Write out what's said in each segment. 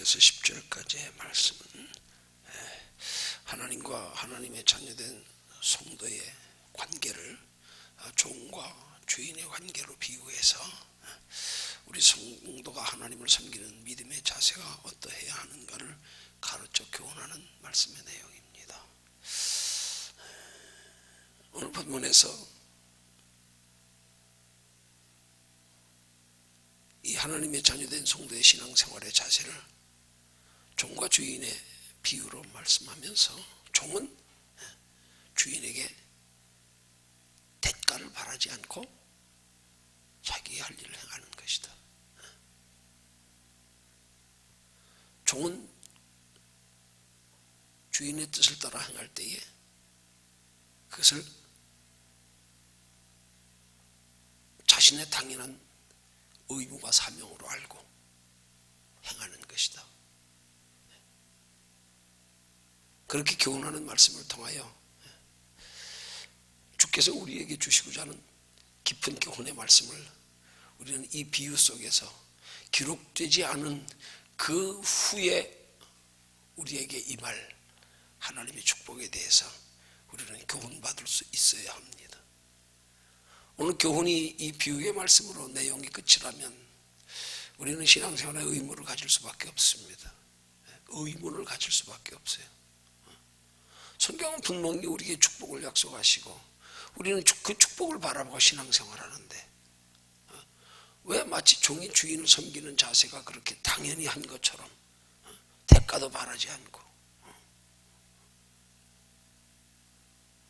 1절에서 10절까지의 말씀은 하나님과 하나님의 자녀된 성도의 관계를 종과 주인의 관계로 비유해서 우리 성도가 하나님을 섬기는 믿음의 자세가 어떠해야 하는가를 가르쳐 교훈하는 말씀의 내용입니다. 오늘 본문에서 이 하나님의 자녀된 성도의 신앙생활의 자세를 종과 주인의 비유로 말씀하면서 종은 주인에게 대가를 바라지 않고 자기의 할 일을 행하는 것이다. 종은 주인의 뜻을 따라 행할 때에 그것을 자신의 당연한 의무와 사명으로 알고 행하는 것이다. 그렇게 교훈하는 말씀을 통하여 주께서 우리에게 주시고자 하는 깊은 교훈의 말씀을 우리는 이 비유 속에서 기록되지 않은 그 후에 우리에게 임할 하나님의 축복에 대해서 우리는 교훈받을 수 있어야 합니다. 오늘 교훈이 이 비유의 말씀으로 내용이 끝이라면 우리는 신앙생활에 의무를 가질 수밖에 없습니다. 의문을 가질 수밖에 없어요. 성경은 분명히 우리에게 축복을 약속하시고 우리는 그 축복을 바라보고 신앙생활하는데 왜 마치 종이 주인을 섬기는 자세가 그렇게 당연히 한 것처럼 대가도 바라지 않고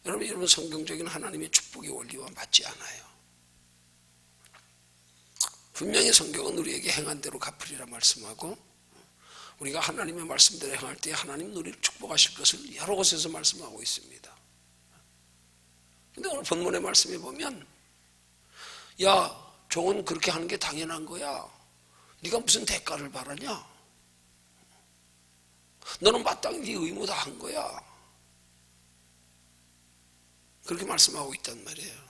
여러분 성경적인 하나님의 축복의 원리와 맞지 않아요. 분명히 성경은 우리에게 행한 대로 갚으리라 말씀하고 우리가 하나님의 말씀대로 행할 때 하나님 우리를 축복하실 것을 여러 곳에서 말씀하고 있습니다. 그런데 오늘 본문의 말씀에 보면 야 종은 그렇게 하는 게 당연한 거야. 네가 무슨 대가를 바라냐? 너는 마땅히 네 의무 다 한 거야. 그렇게 말씀하고 있단 말이에요.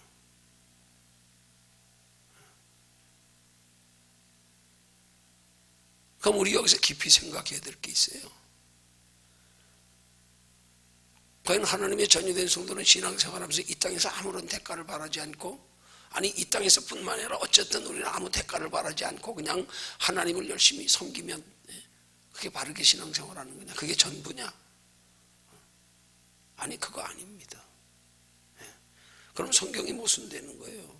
그럼 우리 여기서 깊이 생각해야 될 게 있어요. 과연 하나님의 자녀된 성도는 신앙생활하면서 이 땅에서 아무런 대가를 바라지 않고 아니 이 땅에서 뿐만 아니라 어쨌든 우리는 아무 대가를 바라지 않고 그냥 하나님을 열심히 섬기면 그게 바르게 신앙생활하는 거냐? 그게 전부냐? 아니 그거 아닙니다. 그럼 성경이 모순되는 거예요.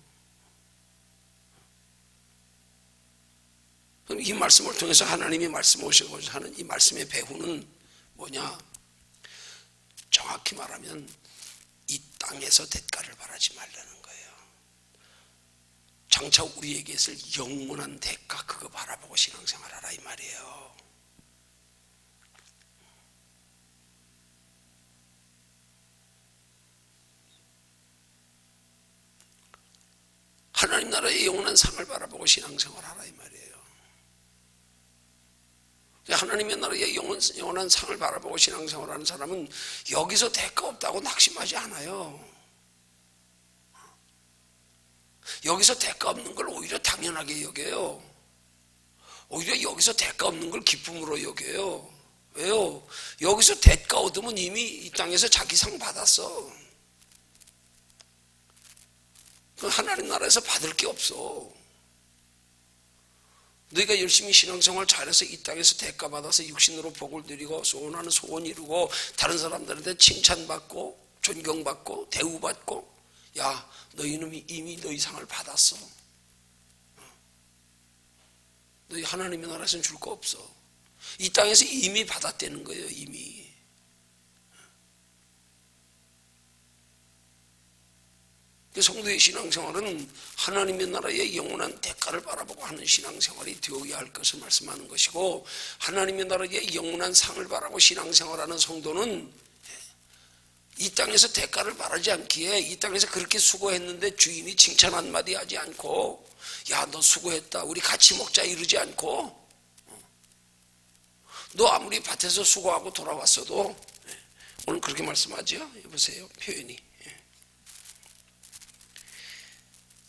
그럼 이 말씀을 통해서 하나님이 말씀하시고자 하는 이 말씀의 배후는 뭐냐? 정확히 말하면 이 땅에서 대가를 바라지 말라는 거예요. 장차 우리에게 있을 영원한 대가 그거 바라보고 신앙생활하라 이 말이에요. 하나님 나라의 영원한 상을 바라보고 신앙생활하라 이 말이에요. 하나님의 나라의 영원한 상을 바라보고 신앙생활하는 사람은 여기서 대가 없다고 낙심하지 않아요. 여기서 대가 없는 걸 오히려 당연하게 여겨요. 오히려 여기서 대가 없는 걸 기쁨으로 여겨요. 왜요? 여기서 대가 얻으면 이미 이 땅에서 자기 상 받았어. 하나님 나라에서 받을 게 없어. 너희가 열심히 신앙생활 잘해서 이 땅에서 대가 받아서 육신으로 복을 누리고 소원하는 소원 이루고 다른 사람들한테 칭찬받고 존경받고 대우받고 야 너희는 이미 너희 상을 받았어. 너희 하나님의 나라에서는 줄 거 없어. 이 땅에서 이미 받았다는 거예요. 이미. 성도의 신앙생활은 하나님의 나라의 영원한 대가를 바라보고 하는 신앙생활이 되어야 할 것을 말씀하는 것이고 하나님의 나라의 영원한 상을 바라보고 신앙생활하는 성도는 이 땅에서 대가를 바라지 않기에 이 땅에서 그렇게 수고했는데 주인이 칭찬 한마디 하지 않고 야 너 수고했다 우리 같이 먹자 이러지 않고 너 아무리 밭에서 수고하고 돌아왔어도 오늘 그렇게 말씀하죠. 여보세요 표현이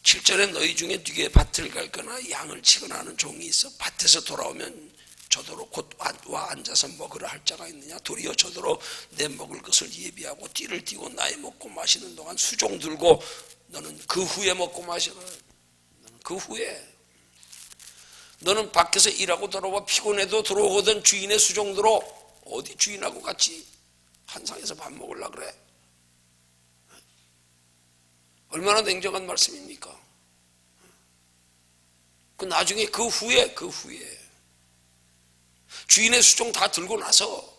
7절에 너희 중에 뒤에 밭을 갈거나 양을 치거나 하는 종이 있어 밭에서 돌아오면 저더러 곧 와 앉아서 먹으라 할 자가 있느냐? 도리어 저더러 내 먹을 것을 예비하고 띠를 띠고 나의 먹고 마시는 동안 수종 들고 너는 그 후에 먹고 마시라. 너는 그 후에. 너는 밖에서 일하고 돌아와 피곤해도 들어오거든 주인의 수종 들어. 어디 주인하고 같이 한상에서 밥 먹으려고 그래? 얼마나 냉정한 말씀입니까? 그 나중에 그 후에 주인의 수종 다 들고 나서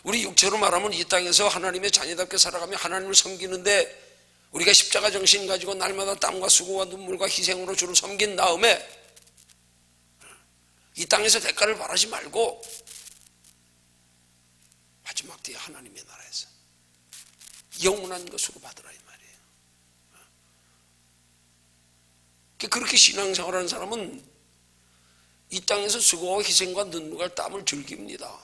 우리 육체로 말하면 이 땅에서 하나님의 자녀답게 살아가며 하나님을 섬기는데 우리가 십자가 정신 가지고 날마다 땀과 수고와 눈물과 희생으로 주를 섬긴 다음에 이 땅에서 대가를 바라지 말고 마지막 때에 하나님의 나라에서 영원한 것으로 받으라 이 말이에요. 그렇게 신앙생활하는 사람은 이 땅에서 수고와 희생과 눈물과 땀을 즐깁니다.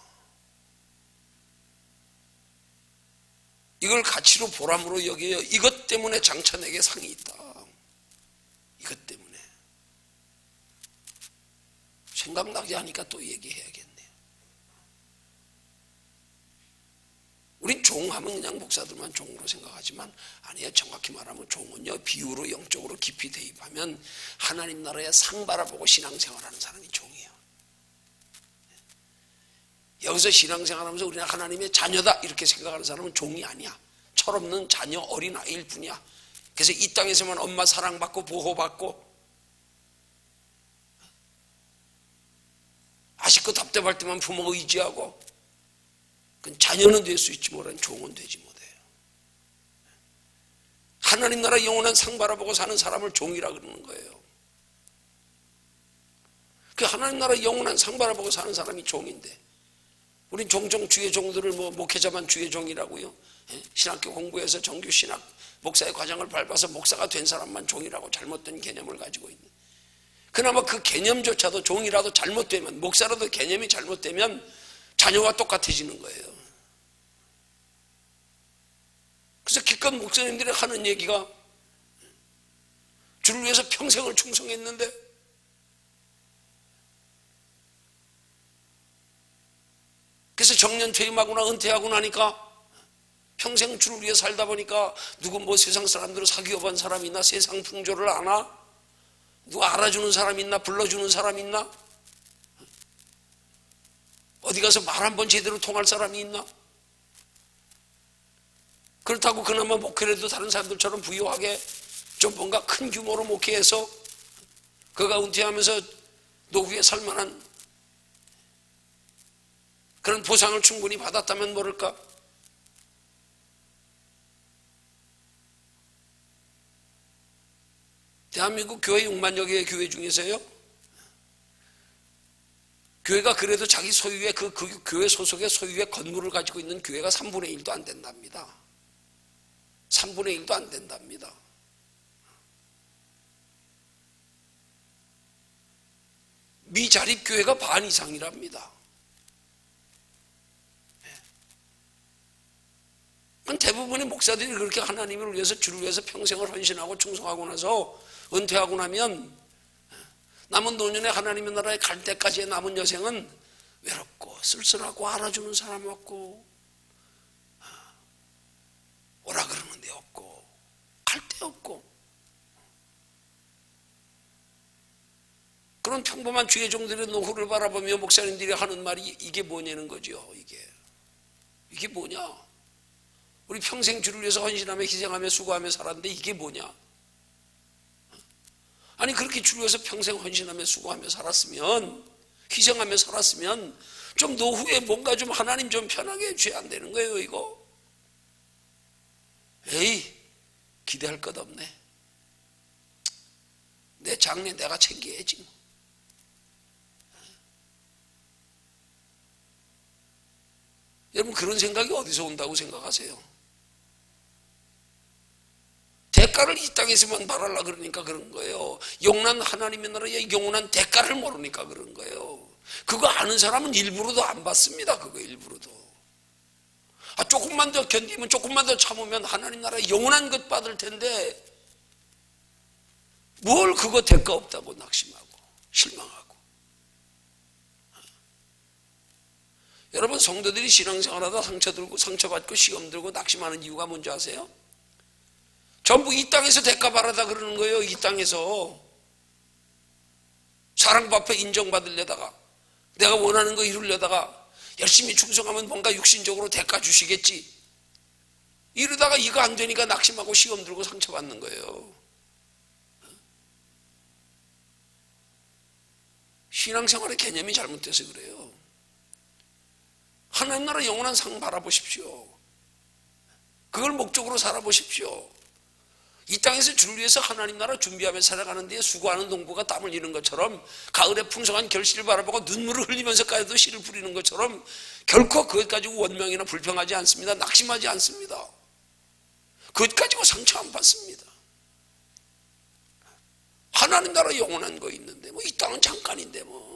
이걸 가치로 보람으로 여겨요. 이것 때문에 장차 내게 상이 있다. 이것 때문에. 생각나게 하니까 또 얘기해야겠네요. 우린 종하면 그냥 목사들만 종으로 생각하지만 아니에요. 정확히 말하면 종은요, 비유로 영적으로 깊이 대입하면 하나님 나라의 상 바라보고 신앙생활하는 사람이 종이에요. 여기서 신앙생활하면서 우리는 하나님의 자녀다 이렇게 생각하는 사람은 종이 아니야. 철없는 자녀 어린아이일 뿐이야. 그래서 이 땅에서만 엄마 사랑받고 보호받고 아쉽고 답답할 때만 부모 의지하고, 그건 자녀는 될 수 있지 못한 종은 되지 못해요. 하나님 나라 영원한 상 바라보고 사는 사람을 종이라 그러는 거예요. 그 하나님 나라 영원한 상 바라보고 사는 사람이 종인데, 우린 종종 주의 종들을 목회자만 주의 종이라고요. 신학교 공부해서 정규 신학 목사의 과정을 밟아서 목사가 된 사람만 종이라고 잘못된 개념을 가지고 있는. 그나마 그 개념조차도 종이라도 잘못되면, 목사라도 개념이 잘못되면 자녀와 똑같아지는 거예요. 그래서 기껏 목사님들이 하는 얘기가 주를 위해서 평생을 충성했는데 그래서 정년 퇴임하거나 은퇴하고 나니까 평생 주를 위해 살다 보니까 누구 세상 사람들을 사귀어 본 사람 있나? 세상 풍조를 아나? 누가 알아주는 사람 있나? 불러주는 사람 있나? 어디 가서 말 한 번 제대로 통할 사람이 있나? 그렇다고 그나마 목회라도 다른 사람들처럼 부유하게 좀 뭔가 큰 규모로 목회해서 그가 은퇴하면서 노후에 살만한 그런 보상을 충분히 받았다면 모를까? 대한민국 교회 6만여 개의 교회 중에서요, 교회가 그래도 자기 소유의 그 교회 소속의 소유의 건물을 가지고 있는 교회가 3분의 1도 안 된답니다. 3분의 1도 안 된답니다. 미자립교회가 반 이상이랍니다. 대부분의 목사들이 그렇게 하나님을 위해서 주를 위해서 평생을 헌신하고 충성하고 나서 은퇴하고 나면 남은 노년에 하나님의 나라에 갈 때까지의 남은 여생은 외롭고 쓸쓸하고 알아주는 사람 없고 오라 그러는 데 없고 갈 데 없고 그런 평범한 주의 종들의 노후를 바라보며 목사님들이 하는 말이 이게 뭐냐는 거죠. 이게 뭐냐? 우리 평생 주를 위해서 헌신하며 희생하며 수고하며 살았는데 이게 뭐냐? 아니 그렇게 주를 위해서 평생 헌신하며 수고하며 살았으면, 희생하며 살았으면 좀 노후에 뭔가 좀 하나님 좀 편하게 해줘야 안 되는 거예요 이거? 에이, 기대할 것 없네. 내 장래 내가 챙겨야지 뭐. 여러분 그런 생각이 어디서 온다고 생각하세요? 대가를 이 땅에서만 바라려 그러니까 그런 거예요. 영원한 하나님의 나라의 영원한 대가를 모르니까 그런 거예요. 그거 아는 사람은 일부러도 안 받습니다. 그거 일부러도. 조금만 더 견디면, 조금만 더 참으면 하나님 나라의 영원한 것 받을 텐데 뭘 그거 대가 없다고 낙심하고. 실망하고. 여러분, 성도들이 신앙생활하다 상처받고 시험 들고 낙심하는 이유가 뭔지 아세요? 전부 이 땅에서 대가 바라다 그러는 거예요. 이 땅에서 사랑 앞에 인정받으려다가, 내가 원하는 거 이루려다가 열심히 충성하면 뭔가 육신적으로 대가 주시겠지, 이러다가 이거 안 되니까 낙심하고 시험 들고 상처받는 거예요. 신앙생활의 개념이 잘못돼서 그래요. 하나님 나라 영원한 상 바라보십시오. 그걸 목적으로 살아보십시오. 이 땅에서 주를 위해서 하나님 나라 준비하며 살아가는 데에 수고하는 농부가 땀을 흘리는 것처럼, 가을에 풍성한 결실을 바라보고 눈물을 흘리면서까지도 씨를 뿌리는 것처럼 결코 그것 가지고 원망이나 불평하지 않습니다. 낙심하지 않습니다. 그것 가지고 상처 안 받습니다. 하나님 나라 영원한 거 있는데 뭐 이 땅은 잠깐인데 뭐.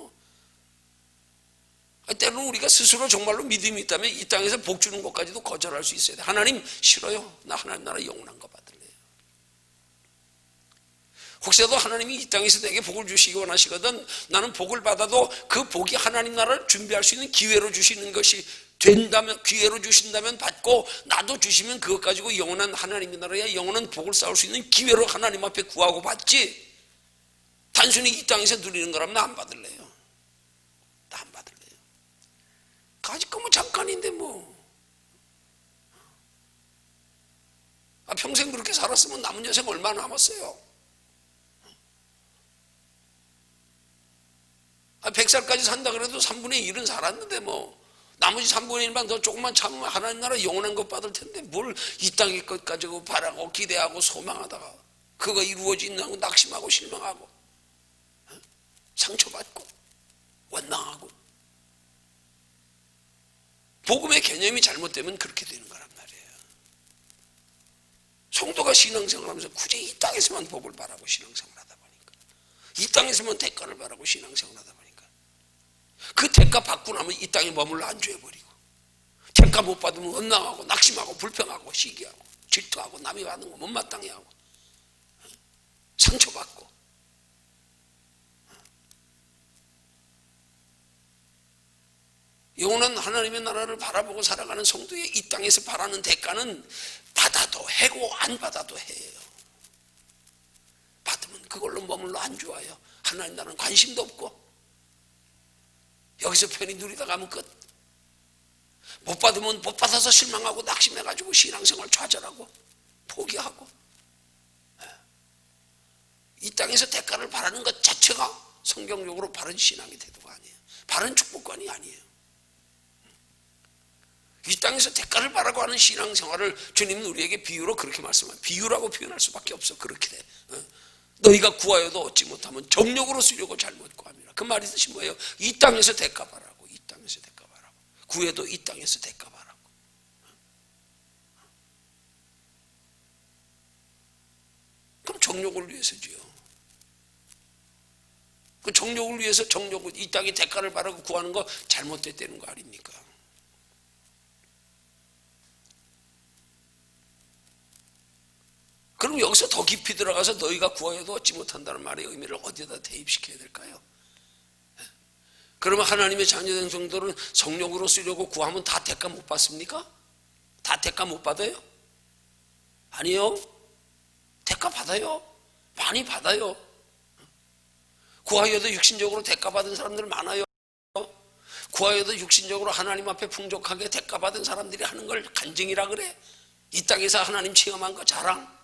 때로는 우리가 스스로 정말로 믿음이 있다면 이 땅에서 복 주는 것까지도 거절할 수 있어야 돼. 하나님 싫어요. 나 하나님 나라 영원한 거 받을래요. 혹시라도 하나님이 이 땅에서 내게 복을 주시기 원하시거든 나는 복을 받아도 그 복이 하나님 나라를 준비할 수 있는 기회로 주시는 것이 된다면, 기회로 주신다면 받고, 나도 주시면 그것 가지고 영원한 하나님의 나라에 영원한 복을 쌓을 수 있는 기회로 하나님 앞에 구하고 받지, 단순히 이 땅에서 누리는 거라면 나 안 받을래요. 나 안 받을래요. 가질 거면 잠깐인데 뭐. 평생 그렇게 살았으면 남은 여생 얼마나 남았어요? 100살까지 산다 그래도 3분의 1은 살았는데 뭐 나머지 3분의 1만 더 조금만 참으면 하나님 나라 영원한 것 받을 텐데 뭘 이 땅의 것 가지고 바라고 기대하고 소망하다가 그거 이루어진다고 낙심하고 실망하고 상처받고 원망하고. 복음의 개념이 잘못되면 그렇게 되는 거란 말이에요. 성도가 신앙생활하면서 굳이 이 땅에서만 복을 바라고 신앙생활하다 보니까, 이 땅에서만 대가를 바라고 신앙생활하다 보니까 그 대가 받고 나면 이 땅에 머물러 안주해버리고, 대가 못 받으면 원망하고 낙심하고 불평하고 시기하고 질투하고 남이 받는 거 못마땅해 하고 상처받고. 영원한 하나님의 나라를 바라보고 살아가는 성도의 이 땅에서 바라는 대가는 받아도 해고 안 받아도 해요. 받으면 그걸로 머물러 안주하여 하나님 나라는 관심도 없고 여기서 편히 누리다 가면 끝. 못 받으면 못 받아서 실망하고 낙심해가지고 신앙생활 좌절하고 포기하고. 이 땅에서 대가를 바라는 것 자체가 성경적으로 바른 신앙의 태도가 아니에요. 바른 축복관이 아니에요. 이 땅에서 대가를 바라고 하는 신앙생활을 주님은 우리에게 비유로 그렇게 말씀합니다. 비유라고 표현할 수밖에 없어. 그렇게 돼. 너희가 구하여도 얻지 못하면 정욕으로 쓰려고 잘못 구함이라. 그 말이 뜻이 뭐예요? 이 땅에서 대가 바라고, 이 땅에서 대가 바라고, 구해도 이 땅에서 대가 바라고. 그럼 정욕을 위해서지요. 그 정욕을 위해서 이 땅에 대가를 바라고 구하는 거 잘못됐다는 거 아닙니까? 그럼 여기서 더 깊이 들어가서 너희가 구하여도 얻지 못한다는 말의 의미를 어디에다 대입시켜야 될까요? 그러면 하나님의 자녀된 성도는 성령으로 쓰려고 구하면 다 대가 못 받습니까? 다 대가 못 받아요? 아니요. 대가 받아요. 많이 받아요. 구하여도 육신적으로 대가 받은 사람들 많아요. 구하여도 육신적으로 하나님 앞에 풍족하게 대가 받은 사람들이 하는 걸 간증이라 그래. 이 땅에서 하나님 체험한 거 자랑.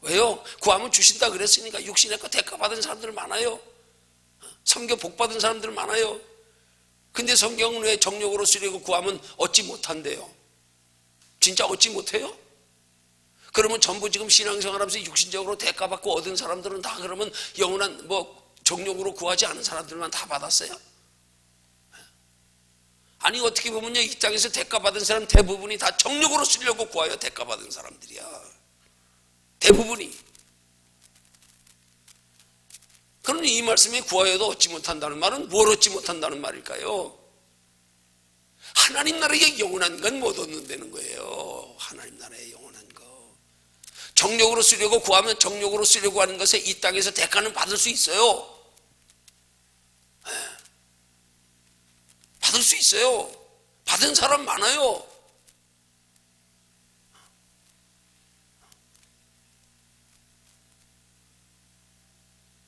왜요? 구하면 주신다 그랬으니까. 육신의 거 대가 받은 사람들 많아요. 성경 복 받은 사람들 많아요. 근데 성경은 왜 정욕으로 쓰려고 구하면 얻지 못한대요? 진짜 얻지 못해요? 그러면 전부 지금 신앙생활하면서 육신적으로 대가 받고 얻은 사람들은 다 그러면 영원한 정욕으로 구하지 않은 사람들만 다 받았어요? 아니 어떻게 보면요, 이 땅에서 대가 받은 사람 대부분이 다 정욕으로 쓰려고 구하여 대가 받은 사람들이야. 대부분이. 그럼 이 말씀에 구하여도 얻지 못한다는 말은 뭘 얻지 못한다는 말일까요? 하나님 나라의 영원한 건 못 얻는다는 거예요. 하나님 나라의 영원한 거. 정욕으로 쓰려고 구하면 정욕으로 쓰려고 하는 것에 이 땅에서 대가는 받을 수 있어요. 받을 수 있어요. 받은 사람 많아요.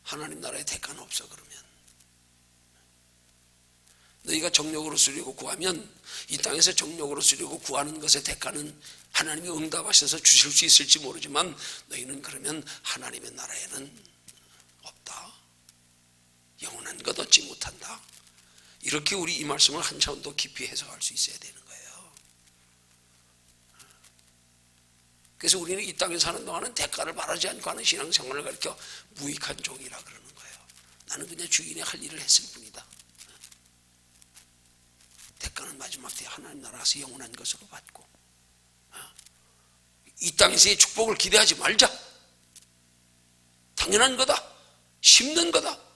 하나님 나라의 대가는 없어. 그러면 너희가 정욕으로 쓰려고 구하면, 이 땅에서 정욕으로 쓰려고 구하는 것의 대가는 하나님이 응답하셔서 주실 수 있을지 모르지만, 너희는 그러면 하나님의 나라에는 없다. 영원한 것 얻지 못한다. 이렇게 우리 이 말씀을 한 차원 더 깊이 해석할 수 있어야 되는 거예요. 그래서 우리는 이 땅에 사는 동안은 대가를 바라지 않고 하는 신앙생활을 가르쳐 무익한 종이라 그러는 거예요. 나는 그냥 주인의 할 일을 했을 뿐이다. 대가는 마지막 때 하나님 나라에서 영원한 것으로 받고, 이 땅에서의 축복을 기대하지 말자. 당연한 거다. 심는 거다.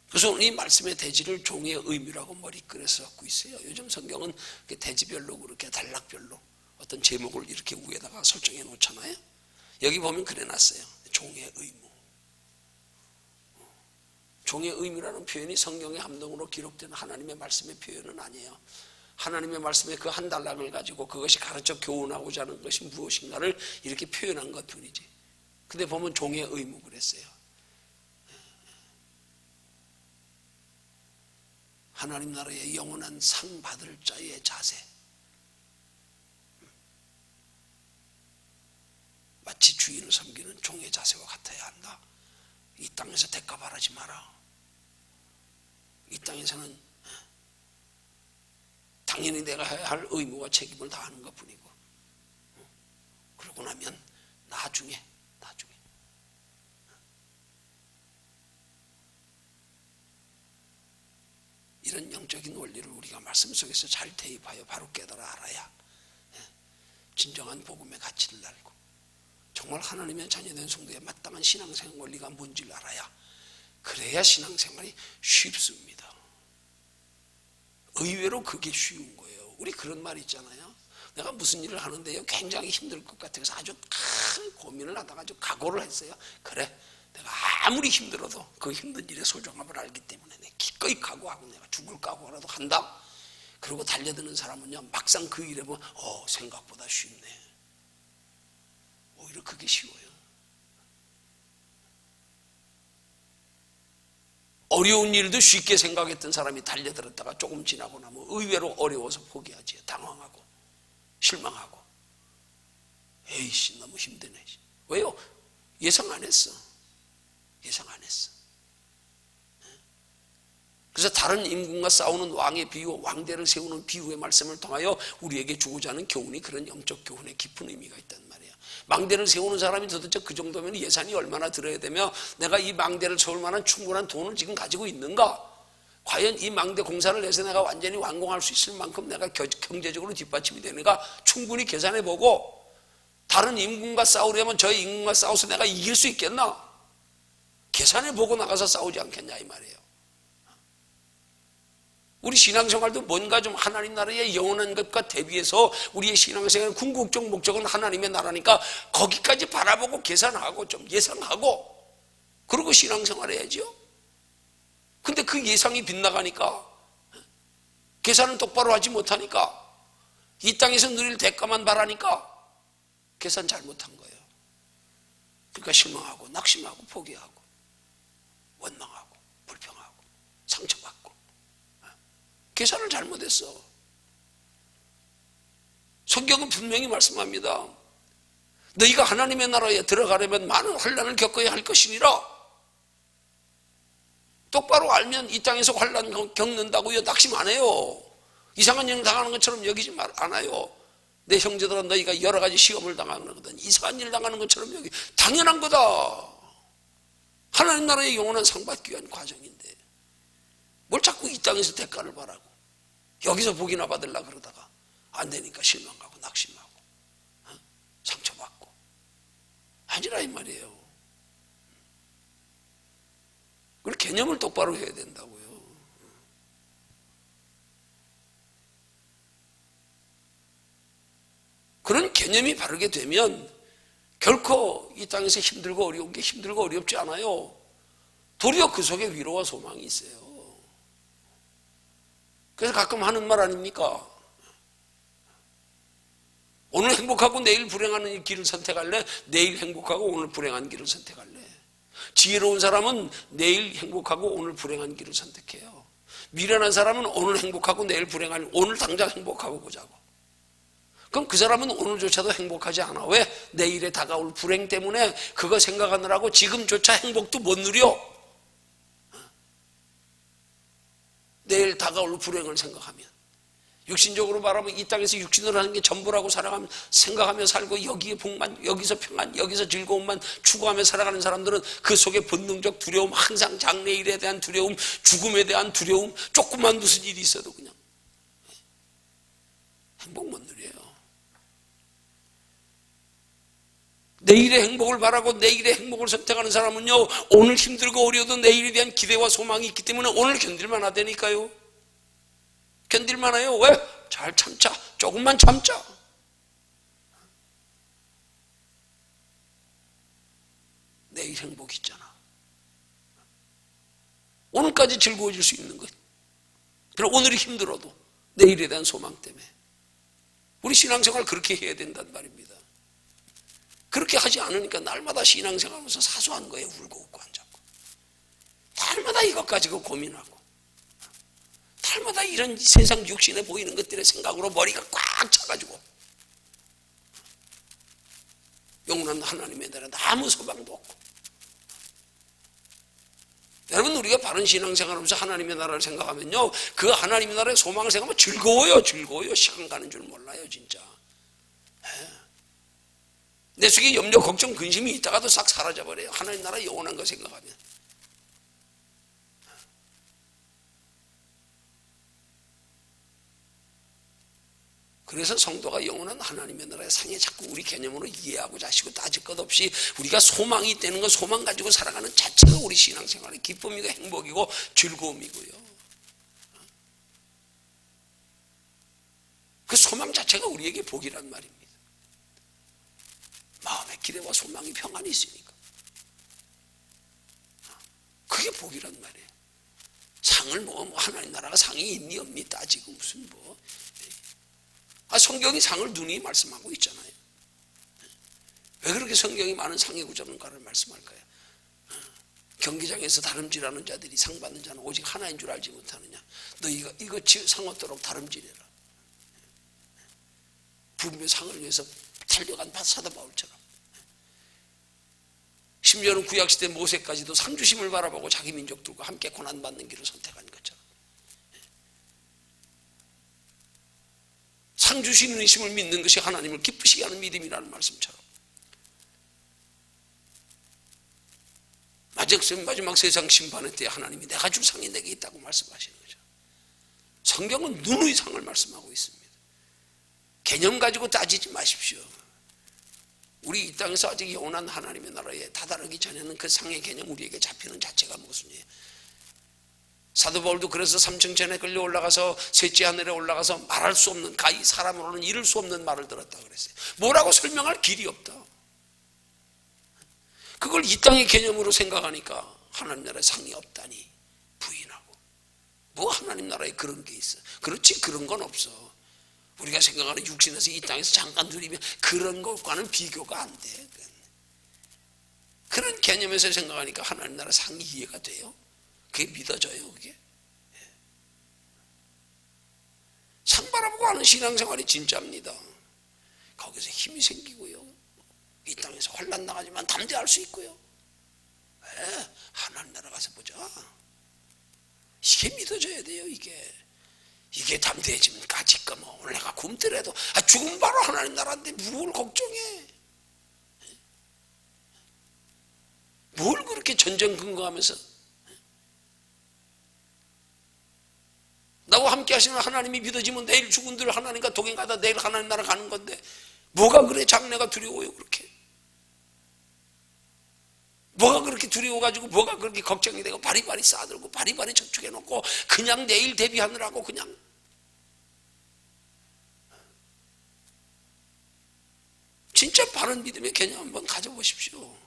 그래서 오늘 이 말씀의 대지를 종의 의미라고 머리글에서 갖고 있어요. 요즘 성경은 대지별로 그렇게 단락별로 어떤 제목을 이렇게 위에다가 설정해 놓잖아요. 여기 보면 그래 놨어요. 종의 의무. 종의 의무라는 표현이 성경의 함정으로 기록된 하나님의 말씀의 표현은 아니에요. 하나님의 말씀의 그 한 단락을 가지고 그것이 가르쳐 교훈하고자 하는 것이 무엇인가를 이렇게 표현한 것 뿐이지. 근데 보면 종의 의무 그랬어요. 하나님 나라의 영원한 상 받을 자의 자세. 마치 주인을 섬기는 종의 자세와 같아야 한다. 이 땅에서 대가 바라지 마라. 이 땅에서는 당연히 내가 해야 할 의무와 책임을 다하는 것 뿐이고, 그러고 나면 나중에 이런 영적인 원리를 우리가 말씀 속에서 잘 대입하여 바로 깨달아 알아야 진정한 복음의 가치를 알고 정말 하나님의 자녀된 성도의 마땅한 신앙생활 원리가 뭔지를 알아야, 그래야 신앙생활이 쉽습니다. 의외로 그게 쉬운 거예요. 우리 그런 말 있잖아요. 내가 무슨 일을 하는데요 굉장히 힘들 것 같아서 아주 큰 고민을 하다가 아주 각오를 했어요. 그래, 내가 아무리 힘들어도 그 힘든 일의 소중함을 알기 때문에 내가 기꺼이 각오하고 내가 죽을 각오라도 한다. 그리고 달려드는 사람은요 막상 그 일에 보면 생각보다 쉽네. 오히려 그게 쉬워요. 어려운 일도 쉽게 생각했던 사람이 달려들었다가 조금 지나고 나면 의외로 어려워서 포기하지. 당황하고 실망하고, 에이씨 너무 힘드네. 왜요? 예상 안 했어. 그래서 다른 임금과 싸우는 왕의 비유, 왕대를 세우는 비유의 말씀을 통하여 우리에게 주고자 하는 교훈이 그런 영적 교훈의 깊은 의미가 있단 말이에요. 망대를 세우는 사람이 도대체 그 정도면 예산이 얼마나 들어야 되며, 내가 이 망대를 세울 만한 충분한 돈을 지금 가지고 있는가? 과연 이 망대 공사를 해서 내가 완전히 완공할 수 있을 만큼 내가 경제적으로 뒷받침이 되는가? 충분히 계산해보고, 다른 임금과 싸우려면 저 임금과 싸워서 내가 이길 수 있겠나? 계산해보고 나가서 싸우지 않겠냐 이 말이에요. 우리 신앙생활도 뭔가 좀 하나님 나라의 영원한 것과 대비해서 우리의 신앙생활의 궁극적 목적은 하나님의 나라니까 거기까지 바라보고 계산하고 좀 예상하고 그러고 신앙생활 해야죠. 근데 그 예상이 빗나가니까, 계산은 똑바로 하지 못하니까, 이 땅에서 누릴 대가만 바라니까 계산 잘못한 거예요. 그러니까 실망하고 낙심하고 포기하고 원망하고 불평하고 상처받고, 계산을 잘못했어. 성경은 분명히 말씀합니다. 너희가 하나님의 나라에 들어가려면 많은 환난을 겪어야 할 것이니라. 똑바로 알면 이 땅에서 환난 겪는다고요 낙심 안 해요. 이상한 일 당하는 것처럼 여기지 않아요. 내 형제들은 너희가 여러 가지 시험을 당하는 거든 이상한 일 당하는 것처럼 여기 당연한 거다. 하나님 나라의 영원한 상 받기 위한 과정인데 뭘 자꾸 이 땅에서 대가를 바라고 여기서 복이나 받으려고 그러다가 안 되니까 실망하고 낙심하고 상처받고 아니라 이 말이에요. 그걸 개념을 똑바로 해야 된다고요. 그런 개념이 바르게 되면 결코 이 땅에서 힘들고 어려운 게 힘들고 어렵지 않아요. 도리어 그 속에 위로와 소망이 있어요. 그래서 가끔 하는 말 아닙니까? 오늘 행복하고 내일 불행하는 길을 선택할래? 내일 행복하고 오늘 불행한 길을 선택할래? 지혜로운 사람은 내일 행복하고 오늘 불행한 길을 선택해요. 미련한 사람은 오늘 행복하고 내일 불행한, 오늘 당장 행복하고 보자고. 그럼 그 사람은 오늘조차도 행복하지 않아. 왜? 내일에 다가올 불행 때문에 그거 생각하느라고 지금조차 행복도 못 누려. 내일 다가올 불행을 생각하면. 육신적으로 말하면 이 땅에서 육신으로 하는 게 전부라고 생각하며 살고 여기에 복만, 여기서 평안, 여기서 즐거움만 추구하며 살아가는 사람들은 그 속에 본능적 두려움, 항상 장래일에 대한 두려움, 죽음에 대한 두려움, 조금만 무슨 일이 있어도 그냥 행복 못 누려요. 내일의 행복을 바라고 내일의 행복을 선택하는 사람은요, 오늘 힘들고 어려워도 내일에 대한 기대와 소망이 있기 때문에 오늘 견딜만 하다니까요. 견딜만 해요. 왜? 잘 참자. 조금만 참자. 내일 행복 있잖아. 오늘까지 즐거워질 수 있는 것. 그럼 오늘이 힘들어도 내일에 대한 소망 때문에 우리 신앙생활 그렇게 해야 된단 말입니다. 그렇게 하지 않으니까 날마다 신앙생활하면서 사소한 거에 울고 웃고 앉았고, 날마다 이것 가지고 고민하고, 날마다 이런 세상 육신에 보이는 것들의 생각으로 머리가 꽉 차가지고 영원한 하나님에 대한 아무 소망도 없고. 여러분, 우리가 바른 신앙생활하면서 하나님의 나라를 생각하면요, 그 하나님의 나라의 소망을 생각하면 즐거워요. 시간 가는 줄 몰라요, 진짜. 내 속에 염려, 걱정, 근심이 있다가도 싹 사라져버려요. 하나님 나라 영원한 거 생각하면. 그래서 성도가 영원한 하나님의 나라의 상에 자꾸 우리 개념으로 이해하고 자시고 따질 것 없이 우리가 소망이 있다는 건 소망 가지고 살아가는 자체가 우리 신앙생활의 기쁨이고 행복이고 즐거움이고요. 그 소망 자체가 우리에게 복이란 말입니다. 마음의 기대와 소망이 평안이 있으니까 그게 복이란 말이에요. 상을 뭐 하나님 나라가 상이 있니 없니 따지고 무슨 뭐. 성경이 상을 누니 말씀하고 있잖아요. 왜 그렇게 성경이 많은 상의 구절인가를 말씀할까요? 경기장에서 다름질하는 자들이 상 받는 자는 오직 하나인 줄 알지 못하느냐. 너 이거 상 얻도록 다름질해라. 분명 상을 위해서 달려간 사도 바울처럼. 심지어는 구약시대 모세까지도 상주심을 바라보고 자기 민족들과 함께 고난받는 길을 선택한 것처럼. 상 주시는 이심을 믿는 것이 하나님을 기쁘시게 하는 믿음이라는 말씀처럼, 마지막 세상 심판의 때 하나님이 내가 줄 상이 내게 있다고 말씀하시는 거죠. 성경은 누누이 상을 말씀하고 있습니다. 개념 가지고 따지지 마십시오. 우리 이 땅에서 아직 영원한 하나님의 나라에 다다르기 전에는 그 상의 개념 우리에게 잡히는 자체가 무슨 일이에요. 사도 바울도 그래서 삼층천에 끌려 올라가서 셋째 하늘에 올라가서 말할 수 없는, 가히 사람으로는 이룰 수 없는 말을 들었다 그랬어요. 뭐라고 설명할 길이 없다. 그걸 이 땅의 개념으로 생각하니까 하나님 나라에 상이 없다니 부인하고, 뭐 하나님 나라에 그런 게 있어. 그렇지, 그런 건 없어. 우리가 생각하는 육신에서 이 땅에서 잠깐 누리면 그런 것과는 비교가 안 돼. 그런 개념에서 생각하니까 하나님 나라 상이 이해가 돼요. 그게 믿어져요. 그게 상 바라보고 하는 신앙생활이 진짜입니다. 거기서 힘이 생기고요, 이 땅에서 환난 나가지만 담대할 수 있고요. 왜? 하나님 나라 가서 보자. 이게 믿어져야 돼요. 이게 담대해지면 까짓거 뭐 오늘 내가 굶더라도 죽으면 바로 하나님 나라인데 뭘 걱정해. 뭘 그렇게 전전 근거하면서. 나와 함께 하시는 하나님이 믿어지면 내일 죽은 들 하나님과 동행하다 내일 하나님 나라 가는 건데 뭐가 그래 장래가 두려워요. 그렇게 뭐가 그렇게 두려워가지고 뭐가 그렇게 걱정이 되고 바리바리 싸들고 바리바리 저축해놓고 그냥 내일 대비하느라고 그냥. 진짜 바른 믿음의 개념 한번 가져보십시오.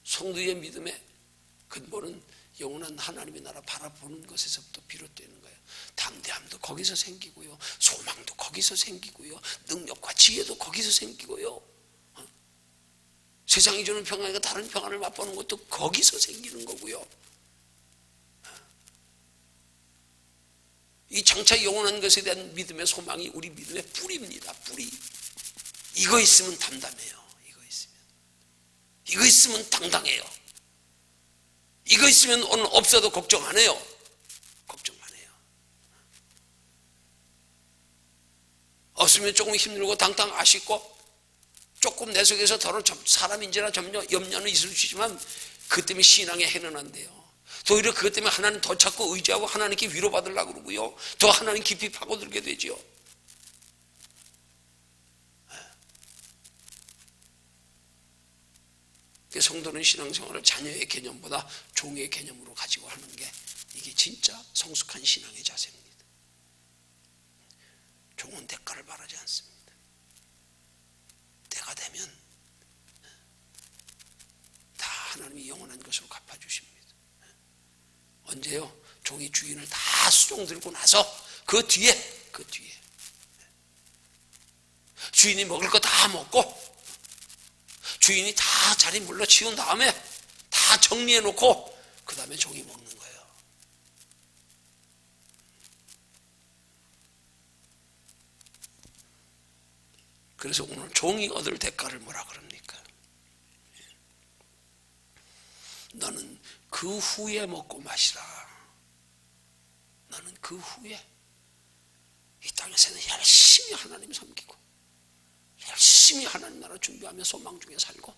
성도의 믿음의 근본은 영원한 하나님의 나라 바라보는 것에서부터 비롯되는 거예요. 담대함도 거기서 생기고요, 소망도 거기서 생기고요, 능력과 지혜도 거기서 생기고요, 세상이 주는 평안과 다른 평안을 맛보는 것도 거기서 생기는 거고요. 이 장차 영원한 것에 대한 믿음의 소망이 우리 믿음의 뿌리입니다. 뿌리. 이거 있으면 담담해요. 이거 있으면 당당해요. 이거 있으면 오늘 없어도 걱정 안 해요. 걱정 안 해요. 없으면 조금 힘들고 당당 아쉽고 조금 내 속에서 더러 사람인지라 점점 염려는 있을 수 있지만 그것 때문에 신앙에 해는 안 돼요. 더 오히려 그것 때문에 하나님 더 찾고 의지하고 하나님께 위로받으려고 그러고요, 더 하나님 깊이 파고들게 되죠. 성도는 신앙생활을 자녀의 개념보다 종의 개념으로 가지고 하는 게 이게 진짜 성숙한 신앙의 자세입니다. 종은 대가를 바라지 않습니다. 때가 되면 다 하나님이 영원한 것으로 갚아주십니다. 언제요? 종이 주인을 다 수종 들고 나서 그 뒤에 주인이 먹을 거 다 먹고 주인이 다 자리 물러치운 다음에 다 정리해 놓고 그 다음에 종이 먹는 거예요. 그래서 오늘 종이 얻을 대가를 뭐라 그럽니까? 너는 그 후에 먹고 마시라. 너는 그 후에 이 땅에서는 열심히 하나님 섬기고 열심히 하나님 나라 준비하며 소망 중에 살고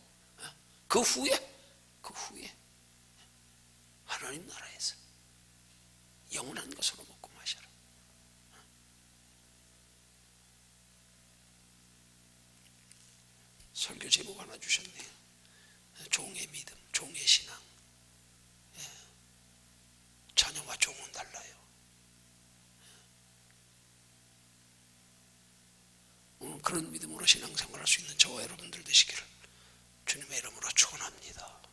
그 후에 하나님 나라에서 영원한 것으로 먹고 마셔라. 설교 제목 하나 주셨네요. 종의 믿음, 종의 신앙. 자녀와 종은 달라요. 오늘 그런 믿음으로 신앙생활할 수 있는 저와 여러분들 되시기를 주님의 이름으로 축원합니다.